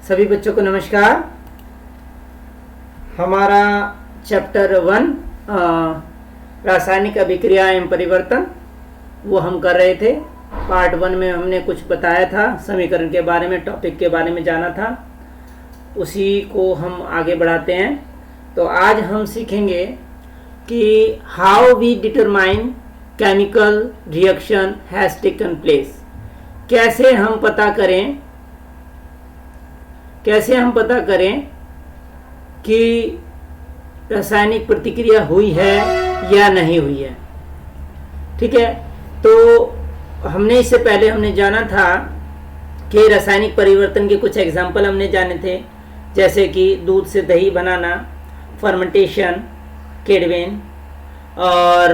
सभी बच्चों को नमस्कार। हमारा चैप्टर 1 रासायनिक अभिक्रिया एवं परिवर्तन वो हम कर रहे थे। पार्ट 1 में हमने कुछ बताया था, समीकरण के बारे में, टॉपिक के बारे में जाना था, उसी को हम आगे बढ़ाते हैं। तो आज हम सीखेंगे कि how we determine chemical reaction has taken place. कैसे हम पता करें कि रासायनिक प्रतिक्रिया हुई है या नहीं हुई है। ठीक है, तो हमने इससे पहले हमने जाना था कि रासायनिक परिवर्तन के कुछ एग्जाम्पल हमने जाने थे, जैसे कि दूध से दही बनाना, फर्मेंटेशन, केडवेन, और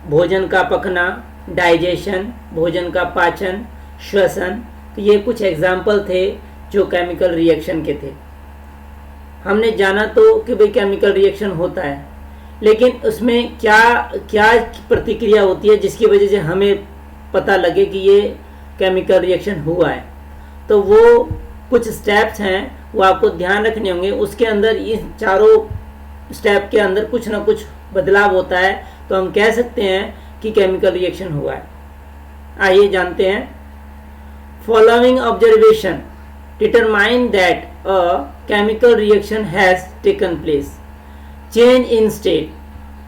भोजन का पकना, डाइजेशन, भोजन का पाचन, श्वसन। तो ये कुछ एग्जाम्पल थे जो केमिकल रिएक्शन के थे। हमने जाना तो कि भाई केमिकल रिएक्शन होता है, लेकिन उसमें क्या प्रतिक्रिया होती है जिसकी वजह से हमें पता लगे कि ये केमिकल रिएक्शन हुआ है। तो वो कुछ स्टेप्स हैं, वो आपको ध्यान रखने होंगे। उसके अंदर इन चारों स्टेप के अंदर कुछ ना कुछ बदलाव होता है, तो हम कह सकते हैं कि केमिकल रिएक्शन हुआ है। आइए जानते हैं। Following observation determine that a chemical reaction has taken place. Change in state,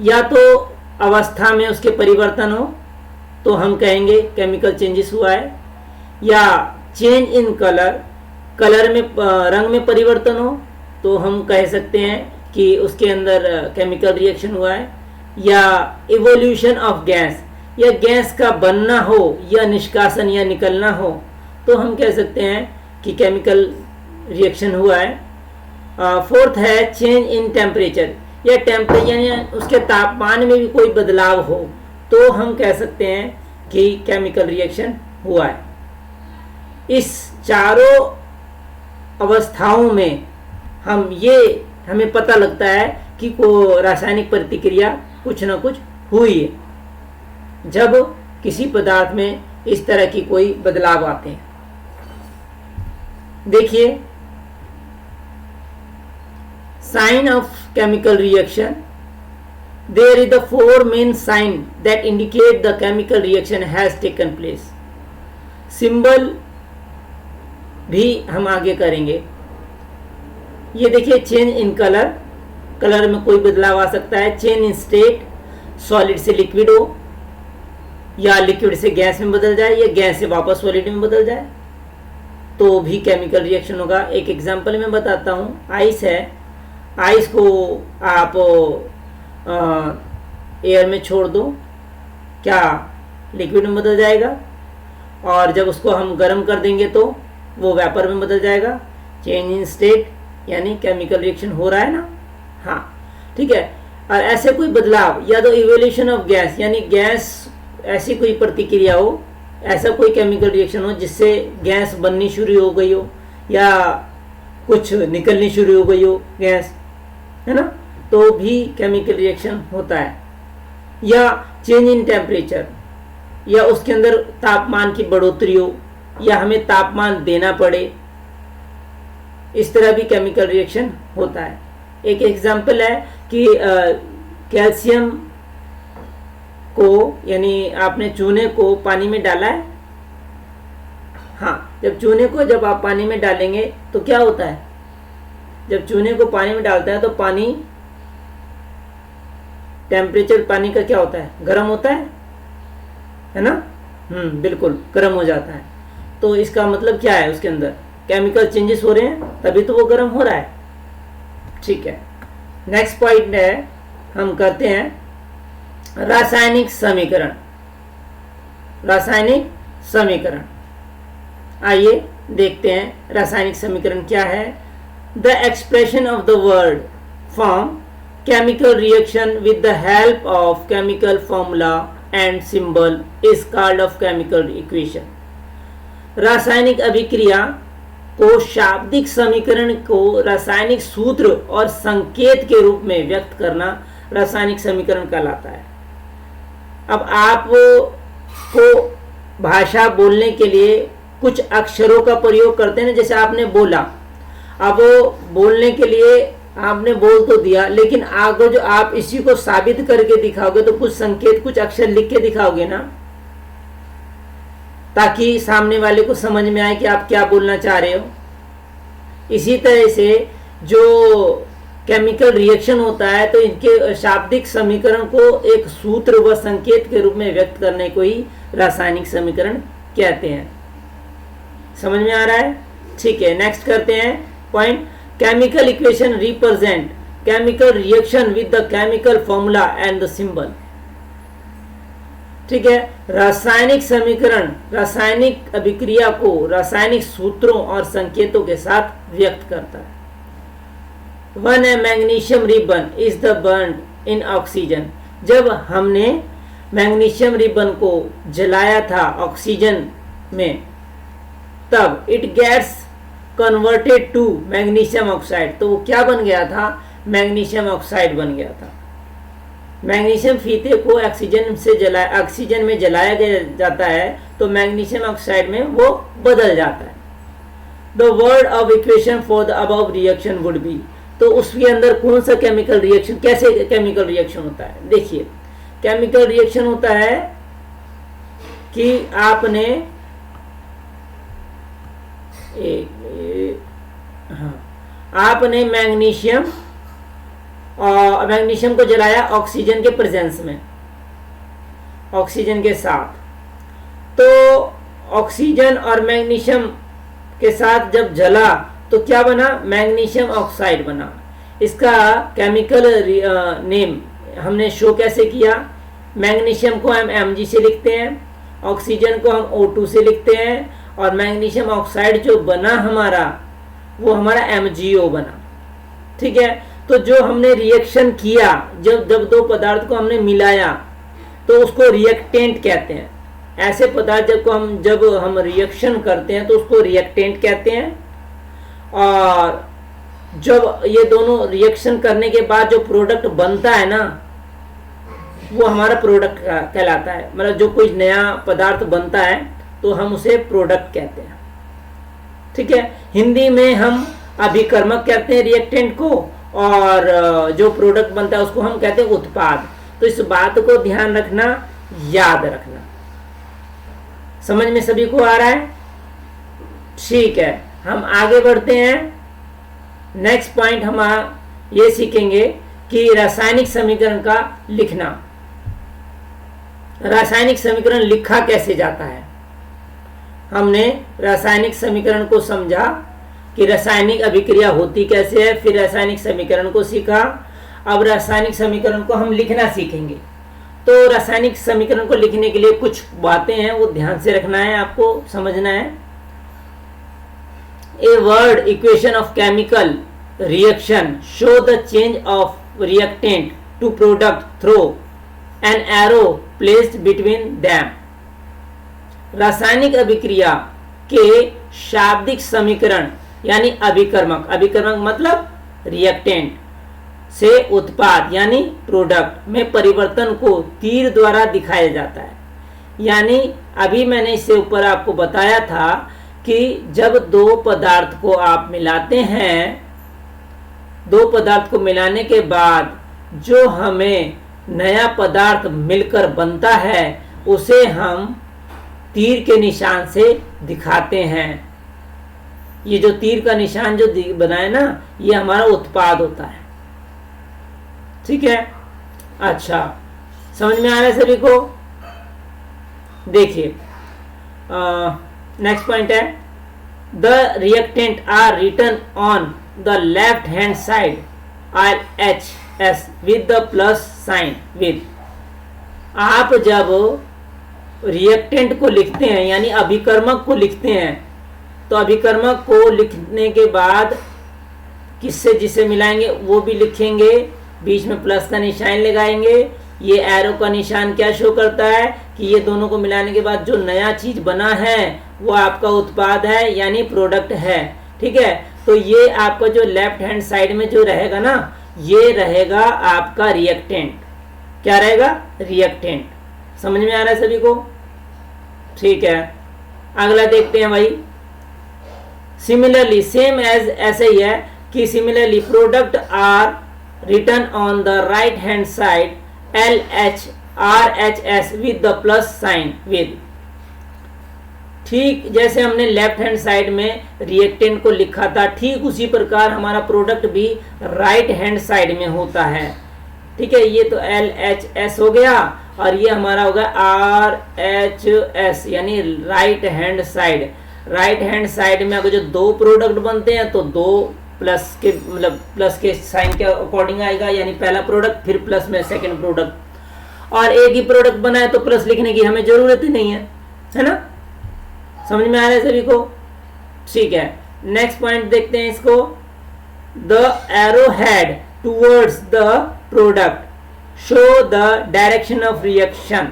या तो अवस्था में उसके परिवर्तन हो तो हम कहेंगे केमिकल चेंजेस हुआ है, या चेंज इन कलर में, रंग में परिवर्तन हो तो हम कह सकते हैं कि उसके अंदर केमिकल रिएक्शन हुआ है, या इवोल्यूशन ऑफ गैस, या गैस का बनना हो या निष्कासन या निकलना हो तो हम कह सकते हैं कि केमिकल रिएक्शन हुआ है। फोर्थ है चेंज इन टेम्परेचर, या टेम्परेचर यानी उसके तापमान में भी कोई बदलाव हो तो हम कह सकते हैं कि केमिकल रिएक्शन हुआ है। इस चारों अवस्थाओं में हमें पता लगता है कि कोई रासायनिक प्रतिक्रिया कुछ ना कुछ हुई है जब किसी पदार्थ में इस तरह की कोई बदलाव आते हैं। देखिए, sign of chemical reaction, there is the 4 main sign that indicate the chemical reaction has taken place. Symbol भी हम आगे करेंगे। ये देखिए, चेंज इन कलर में कोई बदलाव आ सकता है। चेंज इन स्टेट, सॉलिड से लिक्विड हो, या लिक्विड से गैस में बदल जाए, या गैस से वापस सॉलिड में बदल जाए तो भी केमिकल रिएक्शन होगा। एक एग्जांपल मैं बताता हूँ। आइस है, आइस को आप एयर में छोड़ दो, क्या लिक्विड में बदल जाएगा, और जब उसको हम गर्म कर देंगे तो वो वेपर में बदल जाएगा। चेंज इन स्टेट यानी केमिकल रिएक्शन हो रहा है ना। हाँ, ठीक है। और ऐसे कोई बदलाव, या तो इवोल्यूशन ऑफ गैस यानी गैस, ऐसी कोई प्रतिक्रिया हो, ऐसा कोई केमिकल रिएक्शन हो जिससे गैस बननी शुरू हो गई हो या कुछ निकलनी शुरू हो गई हो गैस, है ना, तो भी केमिकल रिएक्शन होता है। या चेंज इन टेम्परेचर, या उसके अंदर तापमान की बढ़ोतरी हो, या हमें तापमान देना पड़े, इस तरह भी केमिकल रिएक्शन होता है। एक एग्जांपल है कि कैल्शियम को, यानी आपने चूने को पानी में डाला है। हाँ, जब आप पानी में डालेंगे तो क्या होता है, जब चूने को पानी में डालता है तो पानी, टेम्परेचर पानी का क्या होता है, गर्म होता है ना। बिल्कुल गर्म हो जाता है। तो इसका मतलब क्या है, उसके अंदर केमिकल चेंजेस हो रहे हैं, तभी तो वो गर्म हो रहा है। ठीक है, नेक्स्ट पॉइंट है, हम करते हैं रासायनिक समीकरण। आइए देखते हैं रासायनिक समीकरण क्या है। The expression of the word form chemical reaction with the help of chemical formula and symbol is called off chemical equation. रासायनिक अभिक्रिया को शाब्दिक समीकरण को रासायनिक सूत्र और संकेत के रूप में व्यक्त करना रासायनिक समीकरण कहलाता है। अब आप को भाषा बोलने के लिए कुछ अक्षरों का प्रयोग करते हैं, जैसे आपने बोला, अब वो बोलने के लिए आपने बोल तो दिया, लेकिन आगे जो आप इसी को साबित करके दिखाओगे तो कुछ संकेत, कुछ अक्षर लिख के दिखाओगे ना, ताकि सामने वाले को समझ में आए कि आप क्या बोलना चाह रहे हो। इसी तरह से जो केमिकल रिएक्शन होता है तो इनके शाब्दिक समीकरण को एक सूत्र व संकेत के रूप में व्यक्त करने को ही रासायनिक समीकरण कहते हैं। समझ में आ रहा है? ठीक है, नेक्स्ट करते हैं point. Chemical equation represent chemical reaction with the chemical formula and the symbol. ठीक है, रासायनिक समीकरण रासायनिक अभिक्रिया को रासायनिक सूत्रों और संकेतों के साथ व्यक्त करता है। When a magnesium ribbon is the burned in oxygen, जब हमने मैग्नीशियम रिबन को जलाया था ऑक्सीजन में, तब it gets converted to magnesium oxide, तो वो क्या बन गया था? मैग्नीशियम ऑक्साइड बन गया था। मैग्नीशियम फीते को ऑक्सीजन में जलाया जाता है तो मैग्नीशियम ऑक्साइड में वो बदल जाता है। The word of equation for the above reaction would be, तो उसके अंदर कौन सा केमिकल रिएक्शन, कैसे केमिकल रिएक्शन होता है? देखिए, केमिकल रिएक्शन होता है कि आपने आपने मैग्नीशियम को जलाया ऑक्सीजन के प्रेजेंस में, ऑक्सीजन के साथ, तो ऑक्सीजन और मैग्नीशियम के साथ जब जला तो क्या बना? मैग्नीशियम ऑक्साइड बना। इसका केमिकल नेम हमने शो कैसे किया? मैग्नीशियम को हम Mg से लिखते हैं, ऑक्सीजन को हम O2 से लिखते हैं, और मैग्नीशियम ऑक्साइड जो बना हमारा वो हमारा MgO बना। ठीक है, तो जो हमने रिएक्शन किया, जब दो पदार्थ को हमने मिलाया तो उसको रिएक्टेंट कहते हैं। ऐसे पदार्थ जब हम रिएक्शन करते हैं तो उसको रिएक्टेंट कहते हैं, और जब ये दोनों रिएक्शन करने के बाद जो प्रोडक्ट बनता है ना, वो हमारा प्रोडक्ट कहलाता है। मतलब जो कोई नया पदार्थ बनता है तो हम उसे प्रोडक्ट कहते हैं। ठीक है, हिंदी में हम अभिकर्मक कहते हैं रिएक्टेंट को, और जो प्रोडक्ट बनता है उसको हम कहते हैं उत्पाद। तो इस बात को ध्यान रखना, याद रखना। समझ में सभी को आ रहा है? ठीक है, हम आगे बढ़ते हैं। नेक्स्ट पॉइंट हम ये सीखेंगे कि रासायनिक समीकरण का लिखना। रासायनिक समीकरण लिखा कैसे जाता है? हमने रासायनिक समीकरण को समझा कि रासायनिक अभिक्रिया होती कैसे है, फिर रासायनिक समीकरण को सीखा। अब रासायनिक समीकरण को हम लिखना सीखेंगे। तो रासायनिक समीकरण को लिखने के लिए कुछ बातें हैं, वो ध्यान से रखना है, आपको समझना है। A word equation of chemical reaction show the change of reactant to product through an arrow placed between them। रासायनिक अभिक्रिया के शाब्दिक समीकरण यानी अभिकर्मक, अभिकर्मक मतलब रिएक्टेंट से उत्पाद यानी प्रोडक्ट में परिवर्तन को तीर द्वारा दिखाया जाता है। यानी अभी मैंने इससे ऊपर आपको बताया था कि जब दो पदार्थ को आप मिलाते हैं, दो पदार्थ को मिलाने के बाद जो हमें नया पदार्थ मिलकर बनता है उसे हम तीर के निशान से दिखाते हैं। ये जो तीर का निशान जो बनाए ना, ये हमारा उत्पाद होता है। ठीक है, अच्छा, समझ में आ रहा है सभी को? देखिए, नेक्स्ट पॉइंट है, the reactant are written on the left hand side RHS with the plus sign with. आप जब रिएक्टेंट को लिखते हैं यानी अभिकर्मक को लिखते हैं, तो अभिकर्मक को लिखने के बाद किससे जिसे मिलाएंगे वो भी लिखेंगे, बीच में प्लस का निशान लगाएंगे। ये एरो का निशान क्या शो करता है कि ये दोनों को मिलाने के बाद जो नया चीज बना है वो आपका उत्पाद है यानी प्रोडक्ट है। ठीक है, तो ये आपका जो लेफ्ट हैंड साइड में जो रहेगा ना, ये रहेगा आपका रिएक्टेंट। क्या रहेगा? रिएक्टेंट। समझ में आ रहा है सभी को? ठीक है, अगला देखते हैं भाई, सिमिलरली, सेम एज ऐसे ही है कि similarly product are return on the right hand side LHRHS with the plus sign with, ठीक जैसे हमने लेफ्ट हैंड साइड में रिएक्टेंट को लिखा था, ठीक उसी प्रकार हमारा प्रोडक्ट भी राइट हैंड साइड में होता है। ठीक है, ये तो LHS हो गया और ये हमारा होगा RHS यानी right hand side. Right hand side में अगर जो दो प्रोडक्ट बनते हैं तो दो प्लस के मतलब प्लस के साइन के अकॉर्डिंग आएगा, यानी पहला प्रोडक्ट फिर प्लस में सेकंड प्रोडक्ट। और एक ही प्रोडक्ट बना है तो प्लस लिखने की हमें जरूरत ही नहीं है ना। समझ में आ रहा है सभी को? ठीक है, नेक्स्ट पॉइंट देखते हैं इसको। The arrow head towards the product show the direction of reaction.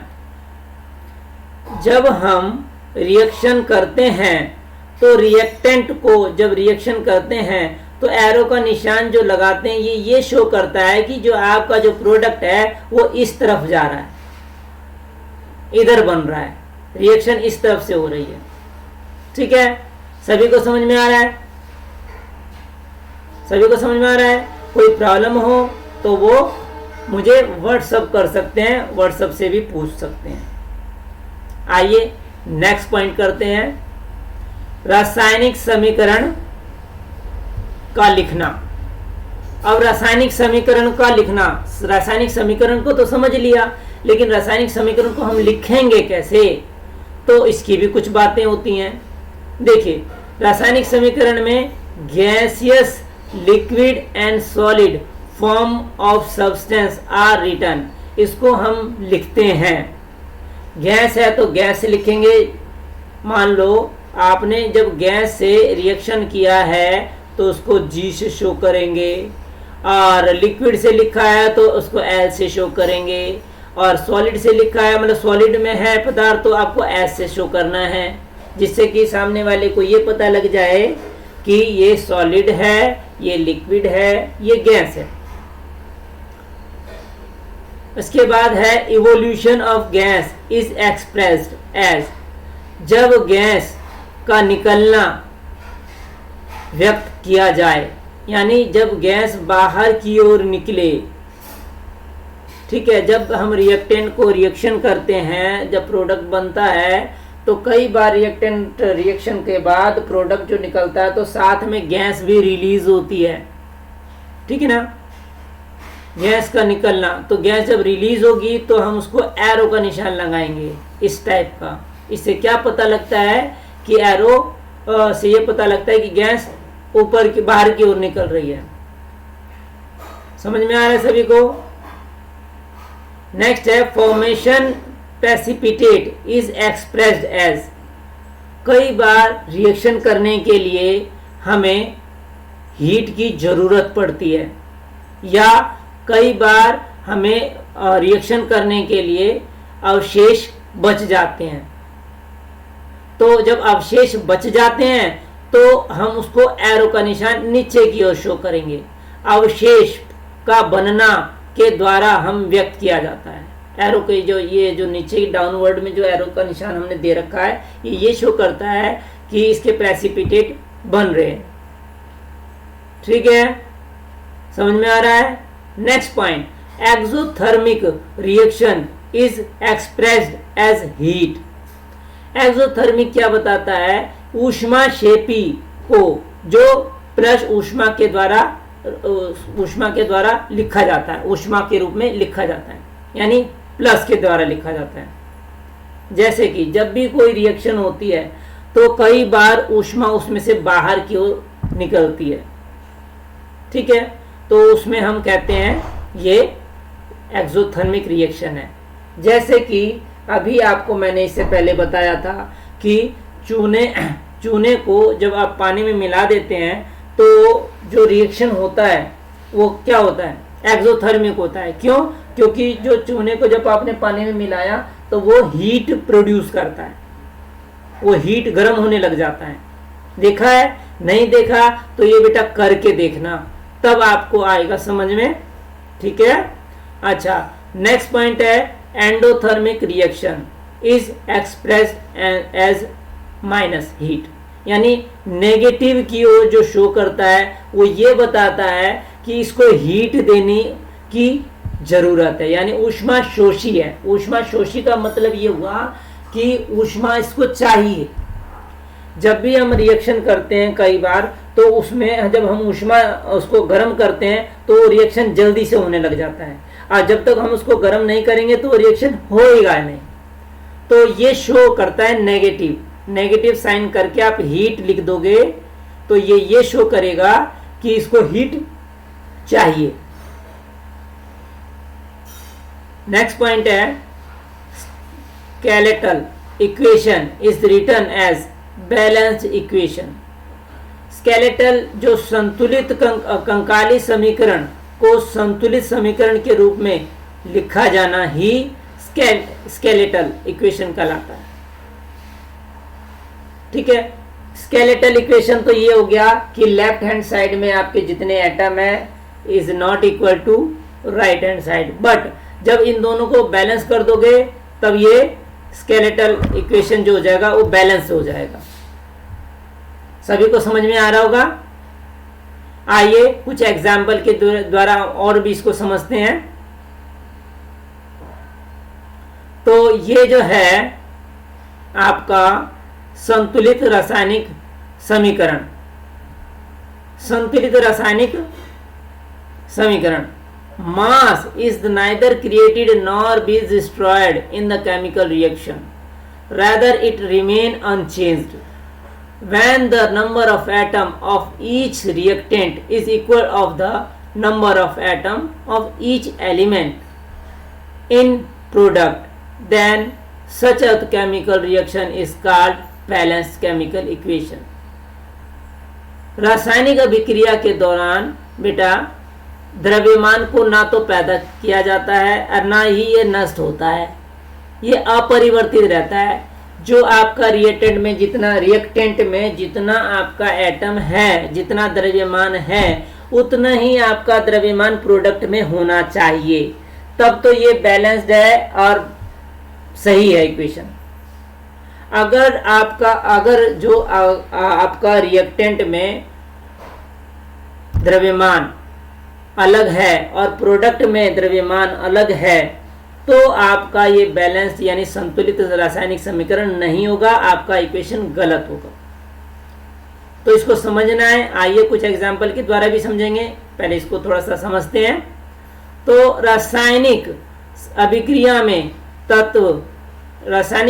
जब हम रिएक्शन करते हैं तो रिएक्टेंट को जब रिएक्शन करते हैं तो एरो का निशान जो लगाते हैं ये शो करता है कि जो आपका जो प्रोडक्ट है वो इस तरफ जा रहा है, इधर बन रहा है, रिएक्शन इस तरफ से हो रही है। ठीक है, सभी को समझ में आ रहा है? सभी को समझ में आ रहा है? कोई प्रॉब्लम हो तो वो मुझे व्हाट्सअप कर सकते हैं, व्हाट्सअप से भी पूछ सकते हैं। आइए नेक्स्ट पॉइंट करते हैं, रासायनिक समीकरण का लिखना। अब रासायनिक समीकरण का लिखना, रासायनिक समीकरण को तो समझ लिया, लेकिन रासायनिक समीकरण को हम लिखेंगे कैसे, तो इसकी भी कुछ बातें होती हैं। देखिए, रासायनिक समीकरण में gaseous, liquid and solid form of substance are written, इसको हम लिखते हैं। गैस है तो गैस से लिखेंगे। मान लो आपने जब गैस से रिएक्शन किया है तो उसको G से शो करेंगे, और लिक्विड से लिखा है तो उसको L से शो करेंगे, और सॉलिड से लिखा है मतलब सॉलिड में है पदार्थ तो आपको S से शो करना है, जिससे कि सामने वाले को ये पता लग जाए कि ये सॉलिड है, ये लिक्विड है, ये गैस है। इसके बाद है evolution of gas is expressed as, जब गैस का निकलना व्यक्त किया जाए, यानी जब गैस बाहर की ओर निकले। ठीक है, जब हम रिएक्टेंट को रिएक्शन करते हैं, जब प्रोडक्ट बनता है तो कई बार रिएक्टेंट रिएक्शन के बाद प्रोडक्ट जो निकलता है तो साथ में गैस भी रिलीज होती है। ठीक है ना, गैस का निकलना, तो गैस जब रिलीज होगी तो हम उसको एरो का निशान लगाएंगे इस टाइप का। इससे क्या पता लगता है कि एरो से ये पता लगता है कि गैस ऊपर की बाहर की ओर निकल रही है। समझ में आ रहा है सभी को? नेक्स्ट है formation precipitate is expressed as, कई बार रिएक्शन करने के लिए हमें हीट की जरूरत पड़ती है, या कई बार हमें रिएक्शन करने के लिए अवशेष बच जाते हैं। तो जब अवशेष बच जाते हैं तो हम उसको एरो का निशान नीचे की ओर शो करेंगे। अवशेष का बनना के द्वारा हम व्यक्त किया जाता है। एरो के जो ये जो नीचे डाउनवर्ड में जो एरो का निशान हमने दे रखा है ये शो करता है कि इसके प्रेसिपिटेट बन रहे हैं। ठीक है, समझ में आ रहा है? Next point, exothermic reaction is expressed as heat. Exothermic क्या बताता है? ऊष्माक्षेपी को जो प्लस ऊष्मा के द्वारा लिखा जाता है, ऊष्मा के रूप में लिखा जाता है, यानी प्लस के द्वारा लिखा जाता है। जैसे कि जब भी कोई रिएक्शन होती है तो कई बार ऊष्मा उसमें से बाहर की ओर निकलती है। ठीक है, तो उसमें हम कहते हैं ये एक्सोथर्मिक रिएक्शन है। जैसे कि अभी आपको मैंने इससे पहले बताया था कि चूने को जब आप पानी में मिला देते हैं तो जो रिएक्शन होता है वो क्या होता है? एक्सोथर्मिक होता है। क्यों? क्योंकि जो चूने को जब आपने पानी में मिलाया तो वो हीट प्रोड्यूस करता है, वो हीट गर्म होने लग जाता है। देखा है? नहीं देखा तो ये बेटा करके देखना, तब आपको आएगा समझ में। ठीक है, अच्छा नेक्स्ट पॉइंट है endothermic reaction is expressed as minus heat, यानी नेगेटिव की ओर जो शो करता है वो ये बताता है कि इसको हीट देने की जरूरत है, यानी ऊष्मा शोषी है। ऊष्मा शोषी का मतलब ये हुआ कि ऊष्मा इसको चाहिए। जब भी हम रिएक्शन करते हैं कई बार, तो उसमें जब हम ऊष्मा उसको गर्म करते हैं तो रिएक्शन जल्दी से होने लग जाता है, और जब तक हम उसको गर्म नहीं करेंगे तो रिएक्शन होएगा नहीं। तो ये शो करता है नेगेटिव, नेगेटिव साइन करके आप हीट लिख दोगे तो ये शो करेगा कि इसको हीट चाहिए। नेक्स्ट पॉइंट है skeletal equation is written as balanced equation. Skeletal जो संतुलित कंकाली समीकरण को संतुलित समीकरण के रूप में लिखा जाना ही स्केलेटल इक्वेशन कहलाता है। ठीक है, स्केलेटल इक्वेशन तो ये हो गया कि लेफ्ट हैंड साइड में आपके जितने एटम है is not equal to right hand side, but जब इन दोनों को बैलेंस कर दोगे तब ये स्केलेटल इक्वेशन जो हो जाएगा वो बैलेंस हो जाएगा। सभी को समझ में आ रहा होगा? आइए कुछ एग्जाम्पल के द्वारा और भी इसको समझते हैं। तो ये जो है आपका संतुलित रासायनिक समीकरण, संतुलित रासायनिक समीकरण, mass is neither created nor be destroyed in the chemical reaction, rather it remain unchanged when the number of atom of each reactant is equal of the number of atom of each element in product, then such a chemical reaction is called balanced chemical equation। रासायनिक अभिक्रिया के दौरान बेटा द्रव्यमान को ना तो पैदा किया जाता है और ना ही ये नष्ट होता है, ये अपरिवर्तित रहता है। जो आपका रिएक्टेंट में जितना आपका एटम है, जितना द्रव्यमान है, उतना ही आपका द्रव्यमान प्रोडक्ट में होना चाहिए, तब तो ये बैलेंस्ड है और सही है इक्वेशन। अगर जो आपका रिएक्टेंट में द्रव्यमान अलग है और प्रोडक्ट में द्रव्यमान अलग है, तो आपका ये बैलेंस यानी संतुलित रासायनिक समीकरण नहीं होगा, आपका इक्वेशन गलत होगा। तो इसको समझना है, आइए कुछ एग्जांपल के द्वारा भी समझेंगे। पहले इसको थोड़ा सा समझते हैं। तो रासायनिक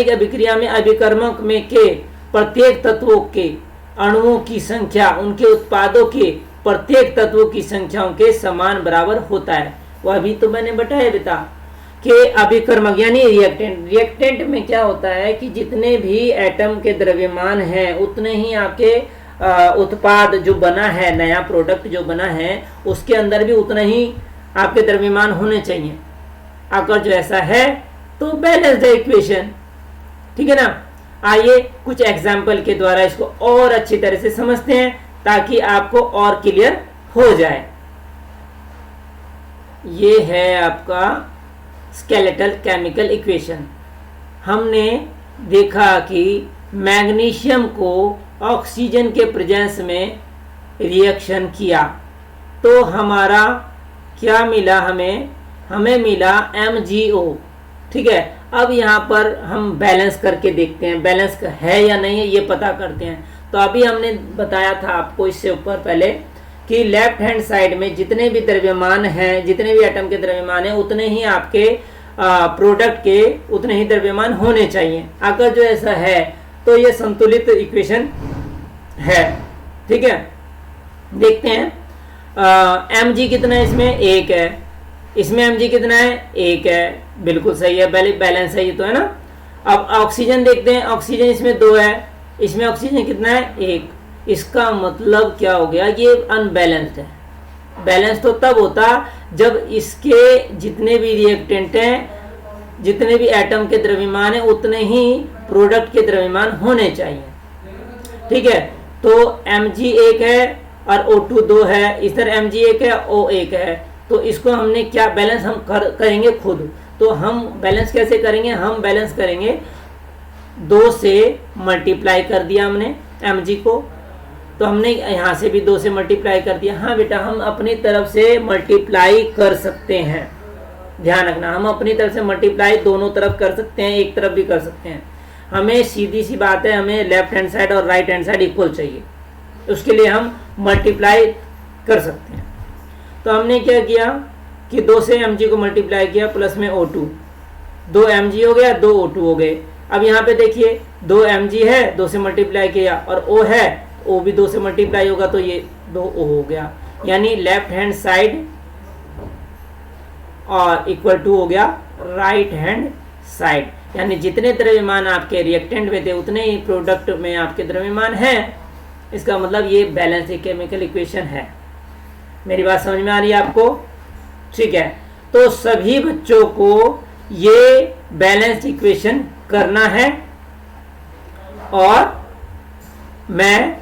अभिक्रिया में अभिकर्मक में के प्रत्येक तत्वों के अणुओं की संख्या उनके उत्पादों के प्रत्येक तत्वों की संख्याओं के समान बराबर होता है। वह अभी तो मैंने बताया बेटा कि अभिकर्मक यानी रिएक्टेंट में क्या होता है कि जितने भी एटम के द्रव्यमान हैं उतने ही आपके उत्पाद जो बना है, नया प्रोडक्ट जो बना है, उसके अंदर भी उतना ही आपके द्रव्यमान होने चाहिए। अगर जो ऐसा है तो बैलेंस्ड इक्वेशन। ठीक है ना। आइए कुछ एग्जाम्पल के द्वारा इसको और अच्छी तरह से समझते हैं ताकि आपको और क्लियर हो जाए। ये है आपका स्केलेटल केमिकल इक्वेशन। हमने देखा कि मैग्नीशियम को ऑक्सीजन के प्रेजेंस में रिएक्शन किया तो हमारा क्या मिला, हमें मिला MgO। ठीक है। अब यहाँ पर हम बैलेंस करके देखते हैं, बैलेंस है या नहीं है ये पता करते हैं। तो अभी हमने बताया था आपको इससे ऊपर पहले कि लेफ्ट हैंड साइड में जितने भी द्रव्यमान हैं, जितने भी एटम के द्रव्यमान हैं, उतने ही आपके प्रोडक्ट के उतने ही द्रव्यमान होने चाहिए। अगर जो ऐसा है तो ये संतुलित इक्वेशन है। ठीक है। देखते हैं Mg कितना है, इसमें 1 है, इसमें Mg कितना है, 1 है, बिल्कुल सही है, बैलेंस है ये तो, है ना। अब ऑक्सीजन देखते हैं, ऑक्सीजन इसमें 2 है, इसमें ऑक्सीजन कितना है, 1। इसका मतलब क्या हो गया, ये अनबैलेंस्ड है। बैलेंस तो तब होता जब इसके जितने भी रिएक्टेंट हैं, जितने भी एटम के द्रव्यमान है, उतने ही प्रोडक्ट के द्रव्यमान होने चाहिए। ठीक है। तो Mg 1 है और O2 2 है, इधर Mg 1 है, O 1 है। तो इसको हमने क्या बैलेंस हम करेंगे खुद। तो हम बैलेंस कैसे करेंगे, हम बैलेंस करेंगे 2 से मल्टीप्लाई कर दिया हमने mg को, तो हमने यहाँ से भी 2 से मल्टीप्लाई कर दिया। हाँ बेटा, हम अपनी तरफ से मल्टीप्लाई कर सकते हैं, ध्यान रखना, हम अपनी तरफ से मल्टीप्लाई दोनों तरफ कर सकते हैं, एक तरफ भी कर सकते हैं। हमें सीधी सी बात है, हमें लेफ्ट हैंड साइड और राइट हैंड साइड इक्वल चाहिए, उसके लिए हम मल्टीप्लाई कर सकते हैं। तो हमने क्या किया कि 2 से mg को मल्टीप्लाई किया, प्लस में O2, 2 mg हो गया, 2 O2 हो गए। अब यहाँ पे देखिए 2 mg है, 2 से मल्टीप्लाई किया, और O है, O भी 2 से मल्टीप्लाई होगा, तो ये 2O हो गया, यानी लेफ्ट हैंड साइड और इक्वल टू हो गया राइट हैंड साइड, यानी जितने द्रव्यमान आपके रिएक्टेंट में थे उतने ही प्रोडक्ट में आपके द्रव्यमान है। इसका मतलब ये बैलेंस केमिकल इक्वेशन है। मेरी बात समझ में आ रही है आपको? ठीक है, तो सभी बच्चों को ये बैलेंस इक्वेशन करना है और मैं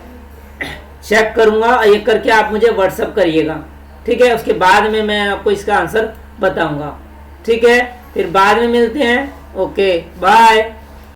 चेक करूंगा, ये करके आप मुझे व्हाट्सअप करिएगा, ठीक है? उसके बाद में मैं आपको इसका आंसर बताऊंगा, ठीक है? फिर बाद में मिलते हैं। Okay, bye.